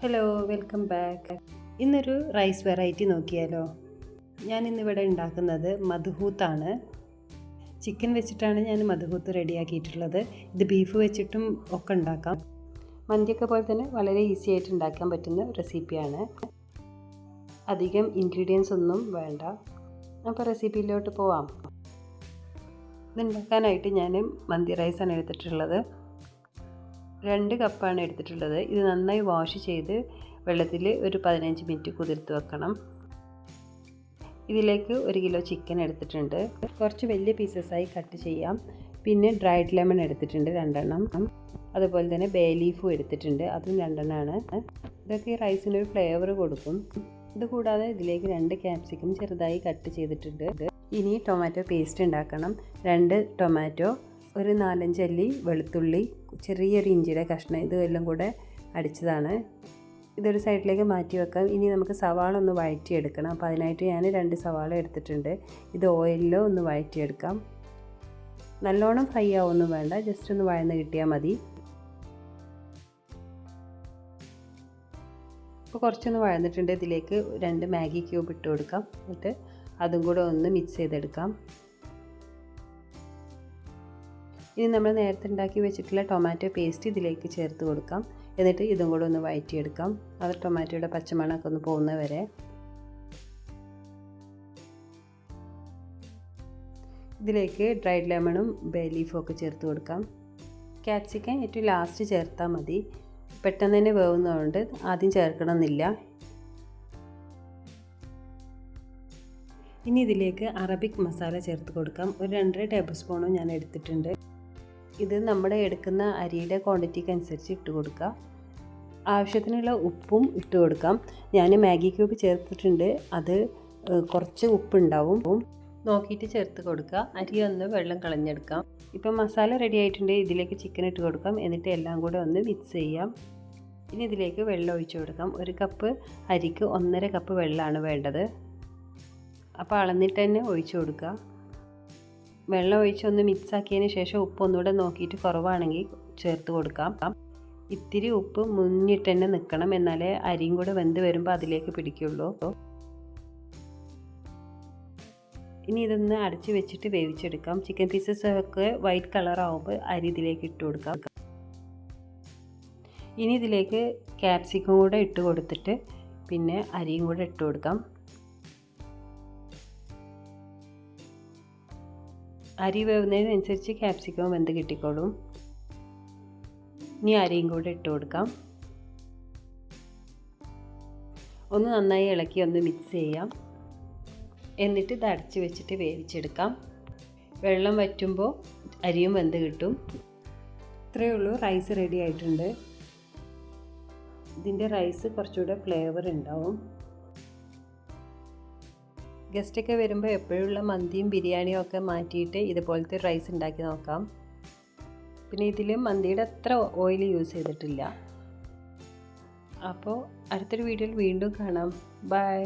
Hello, welcome back. ഇന്നൊരു rice variety നോക്കിയാലോ. ഞാൻ ഇന്നിവിടെ ഉണ്ടാക്കുന്നത് മധുഹൂത്താണ്. ചിക്കൻ വെച്ചിട്ടാണ് ഞാൻ മധുഹൂത്ത് റെഡിയാക്കിയിട്ടുള്ളത്. ഇത് ബീഫ് വെച്ചിട്ടും ഒക്കെ ഉണ്ടാക്കാം. മന്തിയൊക്കെ പോലെ തന്നെ വളരെ ഈസി ആയിട്ട് ഉണ്ടാക്കാൻ പറ്റുന്ന റെസിപ്പിയാണ്. അധികം ഇൻഗ്രീഡിയൻസ് ഒന്നും വേണ്ട. അപ്പോൾ റെസിപ്പിയിലോട്ട് പോവാം. ഇതുണ്ടാക്കാനായിട്ട് ഞാൻ മന്തി റൈസാണ് എടുത്തിട്ടുള്ളത്. 2 കപ്പാണ് എടുത്തിട്ടുള്ളത്. ഇത് നന്നായി വാഷ് ചെയ്ത് വെള്ളത്തിൽ ഒരു 15 മിനിറ്റ് കുതിർത്ത് വെക്കണം. ഇതിലേക്ക് 1 കിലോ ചിക്കൻ എടുത്തിട്ടുണ്ട്. കുറച്ച് വലിയ പീസസായി കട്ട് ചെയ്യാം. പിന്നെ ഡ്രൈഡ് ലെമൺ എടുത്തിട്ടുണ്ട് 2 എണ്ണം. അതുപോലെ തന്നെ ബേ ലീഫും എടുത്തിട്ടുണ്ട്, അതും 2 എണ്ണമാണ്. ഇതൊക്കെ ഈ റൈസിനൊരു ഫ്ലേവർ കൊടുക്കും. ഇത് കൂടാതെ ഇതിലേക്ക് 2 ക്യാപ്സിക്കം ചെറുതായി കട്ട് ചെയ്തിട്ടുണ്ട്. ഇനി ടൊമാറ്റോ പേസ്റ്റ് ഉണ്ടാക്കണം. 2 ടൊമാറ്റോ, ഒരു 4-5 അല്ലി വെളുത്തുള്ളി, ചെറിയൊരു ഇഞ്ചിയുടെ കഷ്ണം, ഇതെല്ലാം കൂടെ അടിച്ചതാണ്. ഇതൊരു സൈഡിലേക്ക് മാറ്റി വെക്കാം. ഇനി നമുക്ക് സവാള ഒന്ന് വഴറ്റിയെടുക്കണം. അപ്പോൾ അതിനായിട്ട് ഞാൻ 2 സവാള എടുത്തിട്ടുണ്ട്. ഇത് ഓയിലിൽ ഒന്ന് വഴറ്റിയെടുക്കാം. നല്ലോണം ഫ്രൈ ആവുമൊന്നും വേണ്ട, ജസ്റ്റ് ഒന്ന് വഴന്ന് കിട്ടിയാൽ മതി. ഇപ്പോൾ കുറച്ചൊന്ന് വഴന്നിട്ടുണ്ട്. ഇതിലേക്ക് 2 മാഗി ക്യൂബ് ഇട്ട് കൊടുക്കാം. എന്നിട്ട് അതും കൂടെ ഒന്ന് മിക്സ് ചെയ്തെടുക്കാം. ഇനി നമ്മൾ നേരത്തെ ഉണ്ടാക്കി വെച്ചിട്ടുള്ള ടൊമാറ്റോ പേസ്റ്റ് ഇതിലേക്ക് ചേർത്ത് കൊടുക്കാം. എന്നിട്ട് ഇതും കൂടെ ഒന്ന് വഴറ്റിയെടുക്കാം. അത് ടൊമാറ്റോയുടെ പച്ചമണമൊക്കെ ഒന്ന് പോകുന്നത് വരെ. ഇതിലേക്ക് ഡ്രൈഡ് ലെമണും ബേ ലീഫും ഒക്കെ ചേർത്ത് കൊടുക്കാം. ക്യാപ്സിക്കം ഏറ്റവും ലാസ്റ്റ് ചേർത്താൽ മതി. പെട്ടെന്ന് തന്നെ വേവുന്നതുകൊണ്ട് ആദ്യം ചേർക്കണമെന്നില്ല. ഇനി ഇതിലേക്ക് അറബിക് മസാല ചേർത്ത് കൊടുക്കാം. ഒരു 2.5 ടേബിൾ സ്പൂണും ഞാൻ എടുത്തിട്ടുണ്ട്. ഇത് നമ്മുടെ എടുക്കുന്ന അരിയുടെ ക്വാണ്ടിറ്റിക്ക് അനുസരിച്ച് ഇട്ട് കൊടുക്കുക. ആവശ്യത്തിനുള്ള ഉപ്പും ഇട്ട് കൊടുക്കാം. ഞാൻ മാഗി ക്യൂബ് ചേർത്തിട്ടുണ്ട്, അത് കുറച്ച് ഉപ്പുണ്ടാവും, നോക്കിയിട്ട് ചേർത്ത് കൊടുക്കുക. അരി ഒന്ന് വെള്ളം കളഞ്ഞെടുക്കാം. ഇപ്പം മസാല റെഡി ആയിട്ടുണ്ട്. ഇതിലേക്ക് ചിക്കൻ ഇട്ട് കൊടുക്കാം. എന്നിട്ട് എല്ലാം കൂടെ ഒന്ന് മിക്സ് ചെയ്യാം. ഇനി ഇതിലേക്ക് വെള്ളം ഒഴിച്ചു കൊടുക്കാം. 1 കപ്പ് അരിക്ക് 1.5 കപ്പ് വെള്ളമാണ് വേണ്ടത്. അപ്പോൾ അളന്നിട്ട് തന്നെ ഒഴിച്ചു കൊടുക്കുക. വെള്ളം ഒഴിച്ചൊന്ന് മിക്സ് ആക്കിയതിന് ശേഷം ഉപ്പ് ഒന്നുകൂടെ നോക്കിയിട്ട് കുറവാണെങ്കിൽ ചേർത്ത് കൊടുക്കാം. ഇത്തിരി ഉപ്പ് മുന്നിട്ട് തന്നെ നിൽക്കണം, എന്നാലേ അരിയും കൂടെ വെന്ത് വരുമ്പോൾ അതിലേക്ക് പിടിക്കുള്ളൂ. ഇനി ഇതൊന്ന് അടച്ച് വെച്ചിട്ട് വേവിച്ചെടുക്കാം. ചിക്കൻ പീസസ് ഒക്കെ വൈറ്റ് കളർ ആവുമ്പോൾ അരി ഇതിലേക്ക് ഇട്ട് കൊടുക്കാം. ഇനി ഇതിലേക്ക് ക്യാപ്സിക്കം കൂടെ ഇട്ട് കൊടുത്തിട്ട് പിന്നെ അരിയും കൂടെ ഇട്ട് കൊടുക്കാം. അരി വേവുന്നതിനനുസരിച്ച് ക്യാപ്സിക്കം വെന്ത് കിട്ടിക്കോളും. ഇനി അരിയും കൂടെ ഇട്ട് കൊടുക്കാം. ഒന്ന് നന്നായി ഇളക്കി ഒന്ന് മിക്സ് ചെയ്യാം. എന്നിട്ട് ഇത് അടച്ച് വെച്ചിട്ട് വേവിച്ചെടുക്കാം. വെള്ളം വറ്റുമ്പോൾ അരിയും വെന്ത് കിട്ടും. ഇത്രയേ ഉള്ളൂ. റൈസ് റെഡി ആയിട്ടുണ്ട്. ഇതിൻ്റെ റൈസ് കുറച്ചുകൂടെ ഫ്ലേവർ ഉണ്ടാവും. ഗസ്റ്റൊക്കെ വരുമ്പോൾ എപ്പോഴുള്ള മന്തിയും ബിരിയാണിയും ഒക്കെ മാറ്റിയിട്ട് ഇതുപോലത്തെ റൈസ് ഉണ്ടാക്കി നോക്കാം. പിന്നെ ഇതിൽ മന്തിയുടെ അത്ര ഓയിൽ യൂസ് ചെയ്തിട്ടില്ല. അപ്പോൾ അടുത്തൊരു വീഡിയോയിൽ വീണ്ടും കാണാം. ബൈ.